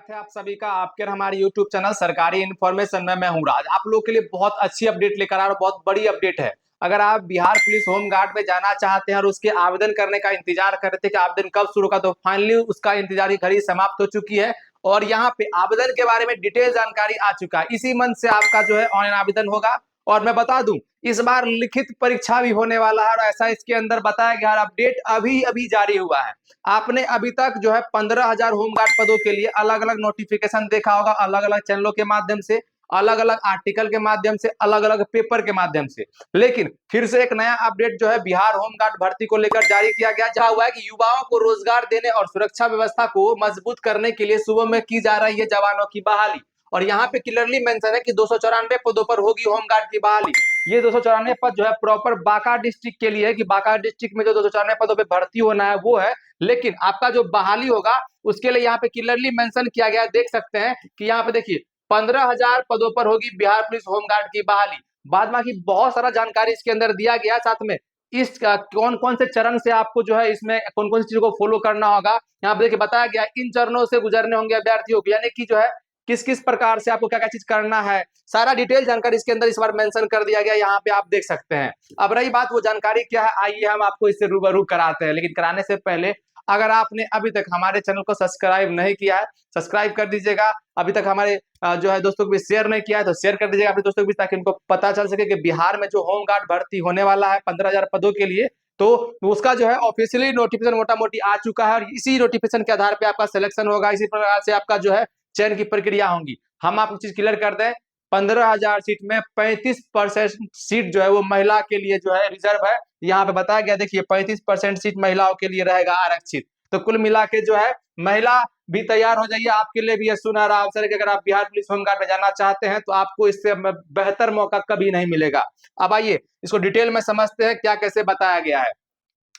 स्वागत है आप सभी का आपके और हमारे YouTube चैनल सरकारी इन्फॉर्मेशन में। मैं हूं राज। आप लोग के लिए बहुत अच्छी अपडेट लेकर आ रहा हूं, बहुत बड़ी अपडेट है। अगर आप बिहार पुलिस होम गार्ड में जाना चाहते हैं और उसके आवेदन करने का इंतजार कर रहे थे कि आवेदन कब शुरू होगा, तो फाइनली उसका इंतजार की घड़ी समाप्त हो चुकी है और यहाँ पे आवेदन के बारे में डिटेल जानकारी आ चुका है। इसी मंथ से आपका जो है ऑनलाइन आवेदन होगा। और मैं बता दूं, इस बार लिखित परीक्षा भी होने वाला है और ऐसा इसके अंदर बताया गया है। अपडेट अभी अभी जारी हुआ है। आपने अभी तक जो है 15,000 होमगार्ड पदों के लिए अलग अलग नोटिफिकेशन देखा होगा, अलग अलग चैनलों के माध्यम से, अलग अलग आर्टिकल के माध्यम से, अलग अलग पेपर के माध्यम से। लेकिन फिर से एक नया अपडेट जो है बिहार होमगार्ड भर्ती को लेकर जारी किया गया, जहां हुआ है कि युवाओं को रोजगार देने और सुरक्षा व्यवस्था को मजबूत करने के लिए सुबह में की जा रही है जवानों की बहाली। और यहाँ पे क्लियरली मेंशन है कि 294 पदों पर होगी होमगार्ड की बहाली। ये 294 पद जो है प्रॉपर बांका डिस्ट्रिक्ट के लिए है कि बांका डिस्ट्रिक्ट में जो 294 पदों पे भर्ती होना है वो है। लेकिन आपका जो बहाली होगा उसके लिए यहाँ पे क्लियरली मेंशन किया गया है। देख सकते हैं कि यहाँ पे देखिए 15,000 पदों पर होगी बिहार पुलिस होमगार्ड की बहाली। बाद बाकी बहुत सारा जानकारी इसके अंदर दिया गया है। साथ में इस कौन कौन से चरण से आपको जो है इसमें कौन कौन सी चीजों को फॉलो करना होगा, यहाँ पे देखिए बताया गया है। इन चरणों से गुजरने होंगे अभ्यर्थियों को, यानी कि जो है किस किस प्रकार से आपको क्या क्या चीज करना है, सारा डिटेल जानकारी इसके अंदर इस बार मेंशन कर दिया गया। यहाँ पे आप देख सकते हैं। अब रही बात वो जानकारी क्या है, आइए हम आपको इससे रूबरू कराते हैं। लेकिन कराने से पहले अगर आपने अभी तक हमारे चैनल को सब्सक्राइब नहीं किया है, सब्सक्राइब कर दीजिएगा। अभी तक हमारे जो है दोस्तों को भी शेयर नहीं किया है तो शेयर कर दीजिएगा अपने दोस्तों को भी, ताकि उनको पता चल सके कि बिहार में जो होमगार्ड भर्ती होने वाला है 15,000 पदों के लिए, तो उसका जो है ऑफिशियली नोटिफिकेशन मोटा मोटी आ चुका है। और इसी नोटिफिकेशन के आधार पर आपका सिलेक्शन होगा, इसी प्रकार से आपका जो है चयन की प्रक्रिया होगी। हम आपको चीज क्लियर कर दें, 15,000 सीट में 35% सीट जो है वो महिला के लिए जो है रिजर्व है। यहाँ पे बताया गया, देखिए 35% सीट महिलाओं के लिए रहेगा आरक्षित। तो कुल मिला के जो है महिला भी तैयार हो जाइए, आपके लिए भी यह सुनहरा अवसर है कि अगर आप बिहार पुलिस होमगार्ड में जाना चाहते हैं तो आपको इससे बेहतर मौका कभी नहीं मिलेगा। अब आइए इसको डिटेल में समझते हैं क्या कैसे बताया गया है।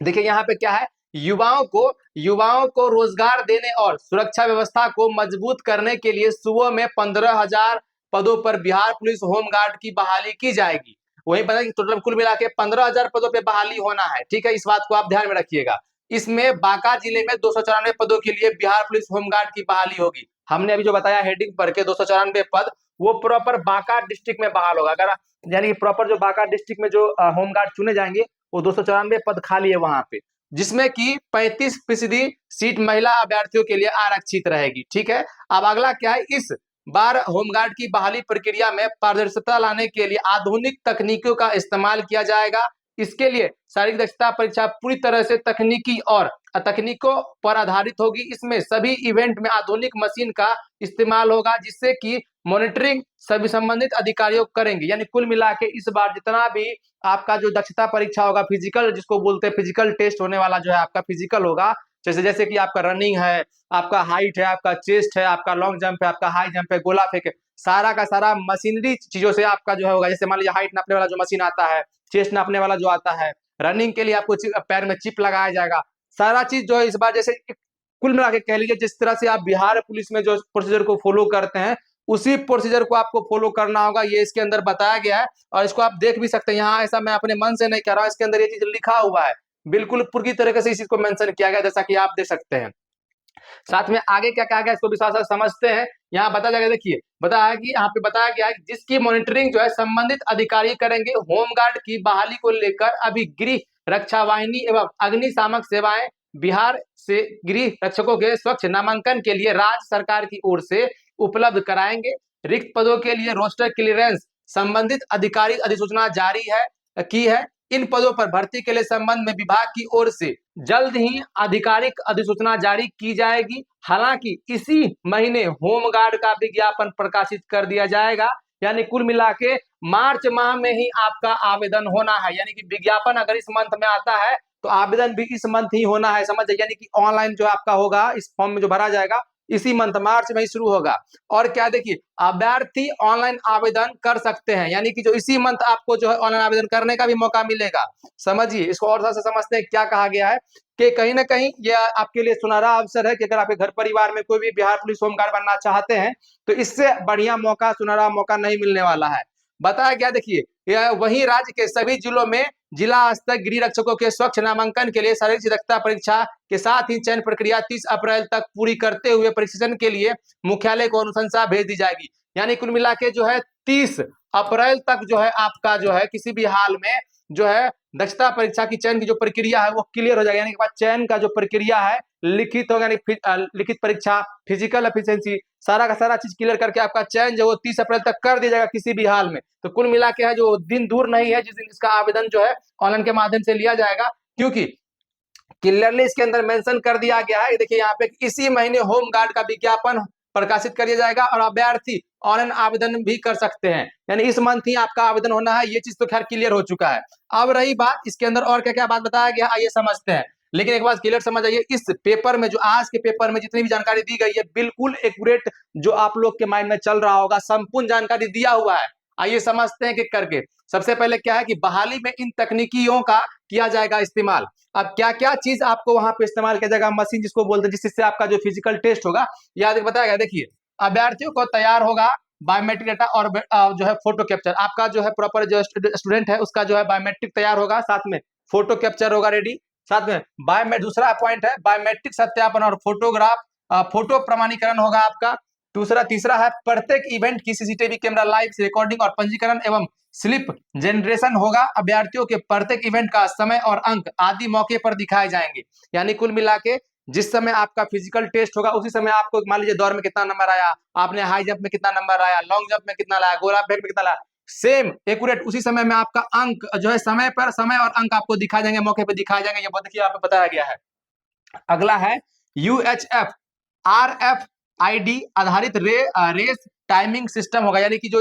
देखिए यहाँ पे क्या है, युवाओं को रोजगार देने और सुरक्षा व्यवस्था को मजबूत करने के लिए सुबह में 15,000 पदों पर बिहार पुलिस होमगार्ड की बहाली की जाएगी। वही पता कि टोटल कुल मिला के 15,000 पदों पे बहाली होना है। ठीक है, इस बात को आप ध्यान में रखिएगा। इसमें बांका जिले में 294 पदों के लिए बिहार पुलिस होमगार्ड की बहाली होगी। हमने अभी जो बताया हेडिंग पर के 294 पद, वो प्रॉपर बांका डिस्ट्रिक्ट में बहाल होगा। अगर यानी कि प्रॉपर जो बांका डिस्ट्रिक्ट में जो होमगार्ड चुने जाएंगे वो 294 पद खाली है वहां पे, जिसमें कि 35% सीट महिला अभ्यर्थियों के लिए आरक्षित रहेगी। ठीक है, अब अगला क्या है, इस बार होमगार्ड की बहाली प्रक्रिया में पारदर्शिता लाने के लिए आधुनिक तकनीकों का इस्तेमाल किया जाएगा। इसके लिए शारीरिक दक्षता परीक्षा पूरी तरह से तकनीकों पर आधारित होगी। इसमें सभी इवेंट में आधुनिक मशीन का इस्तेमाल होगा, जिससे कि मॉनिटरिंग सभी संबंधित अधिकारियों करेंगे। यानी कुल मिला के इस बार जितना भी आपका जो दक्षता परीक्षा होगा, फिजिकल जिसको बोलते हैं, फिजिकल टेस्ट होने वाला जो है आपका फिजिकल होगा। जैसे जैसे कि आपका रनिंग है, आपका हाइट है, आपका चेस्ट है, आपका लॉन्ग जंप है, आपका हाई जंप है, गोला फेंक है, सारा का सारा मशीनरी चीजों से आपका जो है होगा। जैसे मान लीजिए हाइट नापने वाला जो मशीन आता है, चेस्ट नापने वाला जो आता है, रनिंग के लिए आपको पैर में चिप लगाया जाएगा। सारा चीज जो है इस बार जैसे कुल मिला के कह लीजिए, जिस तरह से आप बिहार पुलिस में जो प्रोसीजर को फॉलो करते हैं उसी प्रोसीजर को आपको फॉलो करना होगा। ये इसके अंदर बताया गया है और इसको आप देख भी सकते हैं। यहाँ ऐसा मैं अपने मन से नहीं कह रहा हूँ, इसके अंदर ये चीज लिखा हुआ है, बिल्कुल पूरी तरीके से इस चीज को मेंशन किया गया, जैसा कि आप देख सकते हैं। साथ में आगे क्या कहा गया इसको भी साथ साथ समझते हैं। यहाँ बताया जाएगा, देखिए बताया कि यहाँ पे बताया गया है जिसकी मॉनिटरिंग जो है संबंधित अधिकारी करेंगे। होमगार्ड की बहाली को लेकर अभी गृह रक्षा वाहिनी एवं अग्निशामक सेवाएं बिहार से गृह रक्षकों के स्वच्छ नामांकन के लिए राज्य सरकार की ओर से उपलब्ध कराएंगे। रिक्त पदों के लिए रोस्टर क्लियरेंस संबंधित अधिकारी अधिसूचना जारी है। इन पदों पर भर्ती के लिए संबंध में विभाग की ओर से जल्द ही आधिकारिक अधिसूचना जारी की जाएगी। हालांकि इसी महीने होमगार्ड का विज्ञापन प्रकाशित कर दिया जाएगा। यानी कुल मिला के मार्च माह में ही आपका आवेदन होना है। यानी कि विज्ञापन अगर इस मंथ में आता है तो आवेदन भी इस मंथ ही होना है, समझ। यानी कि ऑनलाइन जो आपका होगा इस फॉर्म में जो भरा जाएगा इसी मंथ मार्च में ही शुरू होगा। और क्या देखिए, अभ्यर्थी ऑनलाइन आवेदन कर सकते हैं, यानी कि जो इसी मंथ आपको जो है ऑनलाइन आवेदन करने का भी मौका मिलेगा। समझिए इसको और से समझते हैं क्या कहा गया है कि कहीं ना कहीं यह आपके लिए सुनहरा अवसर है कि अगर आपके घर परिवार में कोई भी बिहार पुलिस होमगार्ड बनना चाहते हैं तो इससे बढ़िया मौका, सुनहरा मौका नहीं मिलने वाला है। बताया गया, देखिए यह वही राज्य के सभी जिलों में जिला स्तर गृह रक्षकों के स्वच्छ नामांकन के लिए शारीरिक दक्षता परीक्षा के साथ ही चयन प्रक्रिया 30 अप्रैल तक पूरी करते हुए प्रशिक्षण के लिए मुख्यालय को अनुशंसा भेज दी जाएगी। यानी कुल मिला के जो है 30 अप्रैल तक जो है आपका जो है किसी भी हाल में जो है दक्षता परीक्षा की चयन की जो प्रक्रिया है वो क्लियर हो जाएगी। यानी कि बाद चयन का जो प्रक्रिया है लिखित होगा, यानी लिखित परीक्षा, फिजिकल एफिशिएंसी, सारा का सारा चीज क्लियर करके आपका चयन जो वो 30 अप्रैल तक कर दिया जाएगा किसी भी हाल में। तो कुल मिला के है जो दिन दूर नहीं है जिस दिन इसका आवेदन जो है ऑनलाइन के माध्यम से लिया जाएगा, क्योंकि क्लियरली इसके अंदर मेंशन कर दिया गया है। देखिए यहाँ पे इसी महीने होम गार्ड का विज्ञापन प्रकाशित कर दिया जाएगा और अभ्यर्थी ऑनलाइन आवेदन भी कर सकते हैं, यानी इस मंथ ही आपका आवेदन होना है। ये चीज तो खैर क्लियर हो चुका है। अब रही बात इसके अंदर और क्या क्या बात बताया गया आइए समझते हैं। लेकिन एक बात क्लियर समझ आइए, इस पेपर में जो आज के पेपर में जितनी भी जानकारी दी गई है बिल्कुल एक्यूरेट जो आप लोग के माइंड में चल रहा होगा, संपूर्ण जानकारी दिया हुआ है। आइए समझते हैं कि करके। सबसे पहले क्या है कि बहाली में इन तकनीकियों का किया जाएगा इस्तेमाल। अब क्या क्या चीज आपको वहां पे इस्तेमाल किया जाएगा, मशीन जिसको बोलते हैं, जिससे आपका जो फिजिकल टेस्ट होगा याद बताया। देखिए अभ्यर्थियों को तैयार होगा बायोमेट्रिक डाटा और जो है फोटो कैप्चर। आपका जो है प्रॉपर जो स्टूडेंट है उसका जो है बायोमेट्रिक तैयार होगा, साथ में फोटो कैप्चर होगा रेडी, साथ में बायोमेट्रिक दूसरा पॉइंट है बायोमेट्रिक सत्यापन और फोटो प्रमाणीकरण होगा आपका। तीसरा है प्रत्येक इवेंट की सीसीटीवी कैमरा लाइव रिकॉर्डिंग और पंजीकरण एवं स्लिप जनरेशन होगा। अभ्यर्थियों के प्रत्येक इवेंट का समय और अंक आदि मौके पर दिखाए जाएंगे। यानी कुल मिला के जिस समय आपका फिजिकल टेस्ट होगा उसी समय आपको मान लीजिए दौड़ में कितना नंबर आया, आपने हाई जंप में कितना नंबर आया, लॉन्ग जंप में कितना लाया, गोला फेंक में कितना लाया, सेम एक्यूरेट उसी समय में आपका अंक जो है समय और अंक आपको दिखाए जाएंगे, मौके पर दिखाए जाएंगे। ये देखिए यहाँ पे बताया गया है। अगला है UHF RFID आधारित रेस टाइमिंग सिस्टम होगा। यानी कि जो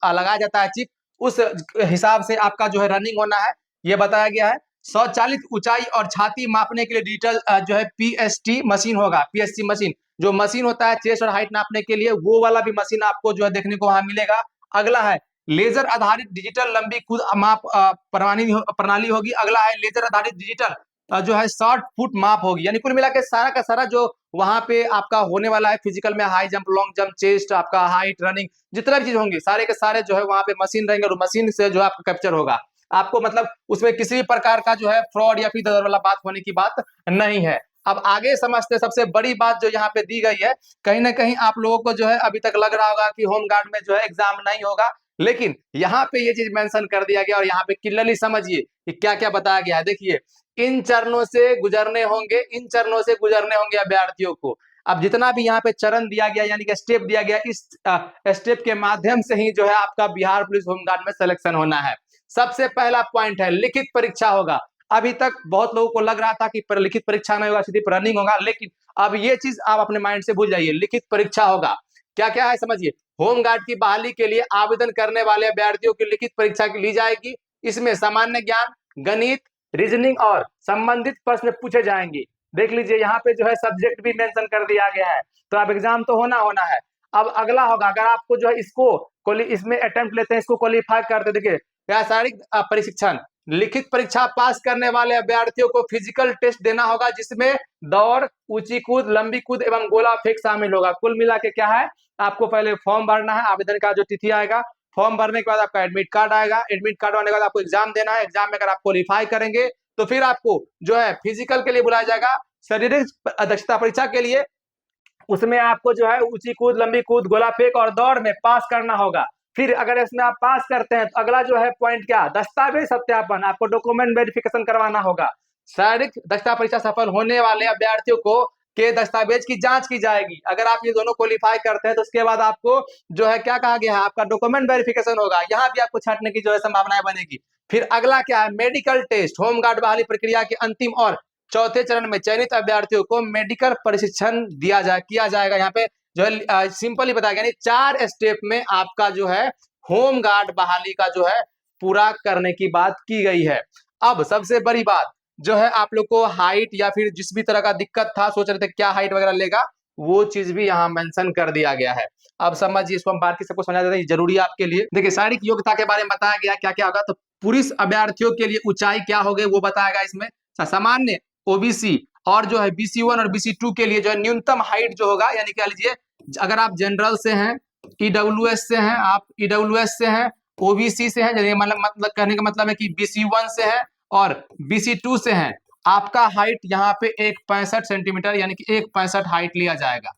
लगाया जाता है चिप उस हिसाब से आपका जो है रनिंग होना है, ये बताया गया है। स्वचालित ऊंचाई और छाती मापने के लिए डिजिटल जो है PST मशीन होगा। PST मशीन जो मशीन होता है चेस्ट और हाइट नापने के लिए, वो वाला भी मशीन आपको जो है देखने को वहां मिलेगा। अगला है लेजर आधारित डिजिटल लंबी कूद माप प्रणाली होगी। अगला है लेजर आधारित डिजिटल जो है शॉर्ट फुट माप होगी। यानी कुल मिला के सारा का सारा जो वहां पे आपका होने वाला है फिजिकल में, high jump, long jump, chest, आपका हाइट, रनिंग, जितना भी चीज होंगे सारे के सारे जो है वहां पे मशीन रहेंगे और मशीन से जो है आपका कैप्चर होगा। आपको मतलब उसमें किसी भी प्रकार का जो है फ्रॉड या फिर दर वाला बात होने की बात नहीं है। अब आगे समझते, सबसे बड़ी बात जो यहाँ पे दी गई है, कहीं ना कहीं आप लोगों को जो है अभी तक लग रहा होगा कि होम गार्ड में जो है एग्जाम नहीं होगा, लेकिन यहाँ पे ये चीज मेंशन कर दिया गया और यहाँ पे क्लियरली समझिए कि क्या क्या बताया गया है। देखिए इन चरणों से गुजरने होंगे अभ्यर्थियों को। अब जितना भी यहाँ पे चरण दिया गया यानी कि स्टेप दिया गया, इस स्टेप के माध्यम से ही जो है आपका बिहार पुलिस होमगार्ड में सिलेक्शन होना है। सबसे पहला पॉइंट है लिखित परीक्षा होगा। अभी तक बहुत लोगों को लग रहा था कि लिखित परीक्षा नहीं होगा, सिर्फ रनिंग होगा, लेकिन अब ये चीज आप अपने माइंड से भूल जाइए, लिखित परीक्षा होगा। क्या क्या है समझिए। होमगार्ड की बहाली के लिए आवेदन करने वाले अभ्यर्थियों की लिखित परीक्षा ली जाएगी। इसमें सामान्य ज्ञान, गणित, रीजनिंग और संबंधित प्रश्न पूछे जाएंगे। देख लीजिए यहाँ पे जो है सब्जेक्ट भी मेंशन कर दिया गया है, तो अब एग्जाम तो होना है। अब अगला होगा, अगर आपको जो है इसमें अटेम्प्ट लेते हैं, इसको क्वालिफाई करते, देखिए शारीरिक प्रशिक्षण, लिखित परीक्षा पास करने वाले अभ्यर्थियों को फिजिकल टेस्ट देना होगा, जिसमें दौड़, ऊंची कूद, लंबी कूद एवं गोला फेंक शामिल होगा। कुल मिला के क्या है, आपको पहले फॉर्म भरना है, आवेदन का जो तिथि आएगा, फॉर्म भरने के बाद आपका एडमिट कार्ड आएगा, एडमिट कार्ड आने के बाद आपको एग्जाम देना है। एग्जाम में अगर आप क्वालिफाई करेंगे तो फिर आपको जो है फिजिकल के लिए बुलाया जाएगा, शारीरिक दक्षता परीक्षा के लिए। उसमें आपको जो है ऊंची कूद, लंबी कूद, गोला फेंक और दौड़ में पास करना होगा। फिर अगर इसमें आप पास करते हैं तो अगला जो है पॉइंट क्या, दस्तावेज सत्यापन, आपको डॉक्यूमेंट वेरिफिकेशन करवाना होगा। शारीरिक दक्षता परीक्षा सफल होने वाले अभ्यर्थियों को के दस्तावेज की जांच की जाएगी। अगर आप ये दोनों क्वालिफाई करते हैं तो उसके बाद आपको जो है क्या कहा गया है, आपका डॉक्यूमेंट वेरिफिकेशन होगा, यहाँ भी आपको छांटने की जो है संभावनाएं बनेगी। फिर अगला क्या है, मेडिकल टेस्ट। होमगार्ड बहाली प्रक्रिया के अंतिम और चौथे चरण में चयनित अभ्यर्थियों को मेडिकल प्रशिक्षण किया जाएगा। यहाँ पे जो है सिंपली बताया गया, 4 स्टेप में आपका जो है होमगार्ड बहाली का जो है पूरा करने की बात की गई है। अब सबसे बड़ी बात जो है, आप लोग को हाइट या फिर जिस भी तरह का दिक्कत था, सोच रहे थे क्या हाइट वगैरह लेगा, वो चीज भी यहाँ मेंशन कर दिया गया है। अब समझिए, इसको हम बाकी सबको समझा देते हैं, जरूरी है आपके लिए। देखिए शारीरिक योग्यता के बारे में बताया गया क्या क्या होगा। तो पुरुष अभ्यर्थियों के लिए ऊंचाई क्या होगी वो बताएगा इसमें। सामान्य, ओबीसी और जो है BC1 और BC2 के लिए जो है न्यूनतम हाइट जो होगा, यानी कह लीजिए अगर आप जनरल से हैं, EWS से हैं, आप EWS से हैं ओबीसी से हैं, मतलब कहने का मतलब है कि BC1 से है और BC2 से हैं, आपका हाइट यहाँ पे 1.65 सेंटीमीटर यानी कि 1.65 हाइट लिया जाएगा।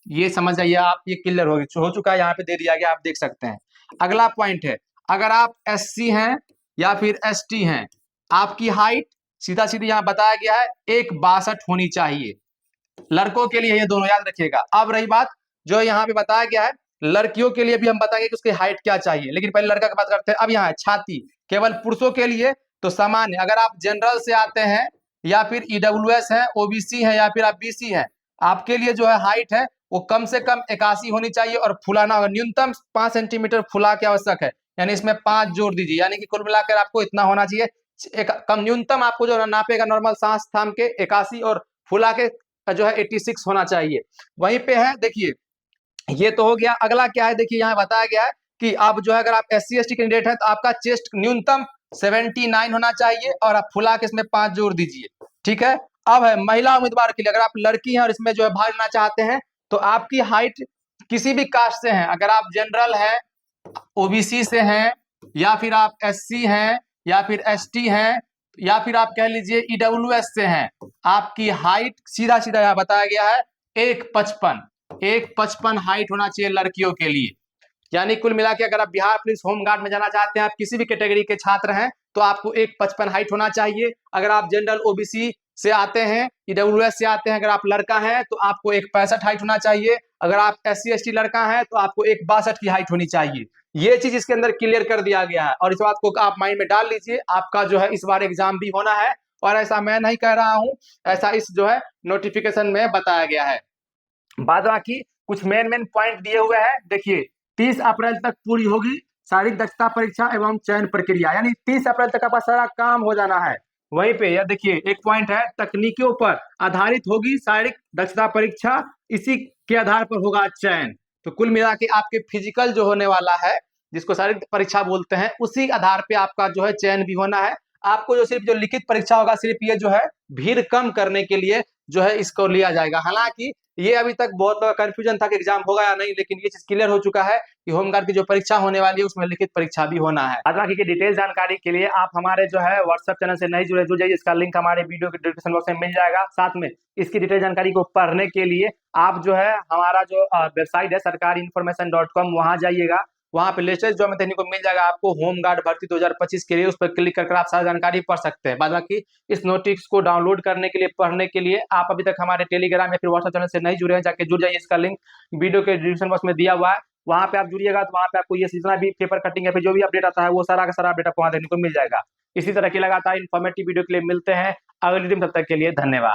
ये समझ जाइए आप, ये क्लियर हो चुका है, यहाँ पे दे दिया गया, आप देख सकते हैं। अगला पॉइंट है, अगर आप SC हैं या फिर ST हैं, आपकी हाइट सीधा सीधी यहाँ बताया गया है 1.62 होनी चाहिए। लड़कों के लिए ये दोनों याद रखिएगा। अब रही बात जो यहाँ पे बताया गया है, लड़कियों के लिए भी हम बताएंगे कि उसकी हाइट क्या चाहिए, लेकिन पहले लड़का की बात करते हैं। अब यहाँ है छाती, केवल पुरुषों के लिए तो सामान्य, अगर आप जनरल से आते हैं या फिर EWS है, OBC है या फिर आप BC है, आपके लिए जो है हाइट है वो कम से कम 81 होनी चाहिए और फुलाना होगा, न्यूनतम 5 सेंटीमीटर फुला के आवश्यक है, यानी इसमें 5 जोड़ दीजिए, यानी कि कुल मिलाकर आपको इतना होना चाहिए। एक कम न्यूनतम आपको जो नापेगा नॉर्मल सांस थाम के 81 और फुला के जो है 86 होना चाहिए। वहीं पे है देखिए, ये तो हो गया। अगला क्या है देखिए, यहाँ बताया गया है कि आप जो है अगर आप SC ST कैंडिडेट हैं तो आपका चेस्ट न्यूनतम 79 होना चाहिए और आप फुला के इसमें 5 जोड़ दीजिए, ठीक है। अब है महिला उम्मीदवार के लिए, अगर आप लड़की हैं और इसमें जो है भाग लेना चाहते हैं तो आपकी हाइट किसी भी कास्ट से हैं, अगर आप जनरल हैं, OBC से हैं या फिर आप SC हैं या फिर ST हैं या फिर आप कह लीजिए EWS से हैं, आपकी हाइट सीधा सीधा यहाँ बताया गया है 1.55 हाइट होना चाहिए लड़कियों के लिए। यानी कुल मिला के अगर आप बिहार पुलिस होमगार्ड में जाना चाहते हैं, आप किसी भी कैटेगरी के छात्र हैं तो आपको 1.55 हाइट होना चाहिए। अगर आप जनरल OBC से आते हैं, EWS से आते हैं, अगर आप लड़का हैं तो आपको 1.65 हाइट होना चाहिए। अगर आप SC ST लड़का है तो आपको 1.62 की हाइट होनी चाहिए। ये चीज इसके अंदर क्लियर कर दिया गया है और इस बात को आप माइंड में डाल लीजिए। आपका जो है इस बार एग्जाम भी होना है और ऐसा मैं नहीं कह रहा हूं, ऐसा इस जो है नोटिफिकेशन में बताया गया है। बाद बाकी कुछ मेन पॉइंट दिए हुए हैं, देखिए 30 अप्रैल तक पूरी होगी शारीरिक दक्षता परीक्षा एवं चयन प्रक्रिया, यानी 30 अप्रैल तक आपका सारा काम हो जाना है। वहीं पे यह देखिए एक पॉइंट है, तकनीकियों पर आधारित होगी शारीरिक दक्षता परीक्षा, इसी के आधार पर होगा चयन। तो कुल मिला के आपके फिजिकल जो होने वाला है, जिसको शारीरिक परीक्षा बोलते हैं, उसी आधार पे आपका जो है चयन भी होना है। आपको जो सिर्फ जो लिखित परीक्षा होगा, सिर्फ ये जो है भीड़ कम करने के लिए जो है इसको लिया जाएगा। हालांकि ये अभी तक बहुत बड़ा कंफ्यूजन था कि एग्जाम होगा या नहीं, लेकिन ये चीज क्लियर हो चुका है कि होमगार्ड की जो परीक्षा होने वाली है उसमें लिखित परीक्षा भी होना है। बाकी की डिटेल जानकारी के लिए आप हमारे जो है व्हाट्सएप चैनल से नहीं जुड़ जाइए, इसका लिंक हमारे वीडियो के डिस्क्रिप्शन बॉक्स में मिल जाएगा। साथ में इसकी डिटेल जानकारी को पढ़ने के लिए आप जो है हमारा जो वेबसाइट है sarkariinformation.com, वहां जाइएगा, वहां पे लेटेस्ट जो देखने को मिल जाएगा आपको होमगार्ड भर्ती 2025 के लिए, उस पर क्लिक करके आप सारी जानकारी पढ़ सकते हैं। बाद बाकी इस नोटिस को डाउनलोड करने के लिए, पढ़ने के लिए आप अभी तक हमारे टेलीग्राम या फिर व्हाट्सएप चैनल से नहीं जुड़े हैं, जाके जुड़ जाइए, इसका लिंक वीडियो के डिस्क्रिप्शन बॉक्स में दिया हुआ है, वहां पे आप जुड़िएगा तो वहां पे आपको ये जितना भी पेपर कटिंग है, फिर जो भी अपडेट आता है वो सारा का सारा अपडेट आपको वहां देखने को मिल जाएगा। इसी तरह की लगातार इन्फॉर्मेटिव वीडियो के लिए मिलते हैं अगले दिन, तब तक के लिए धन्यवाद।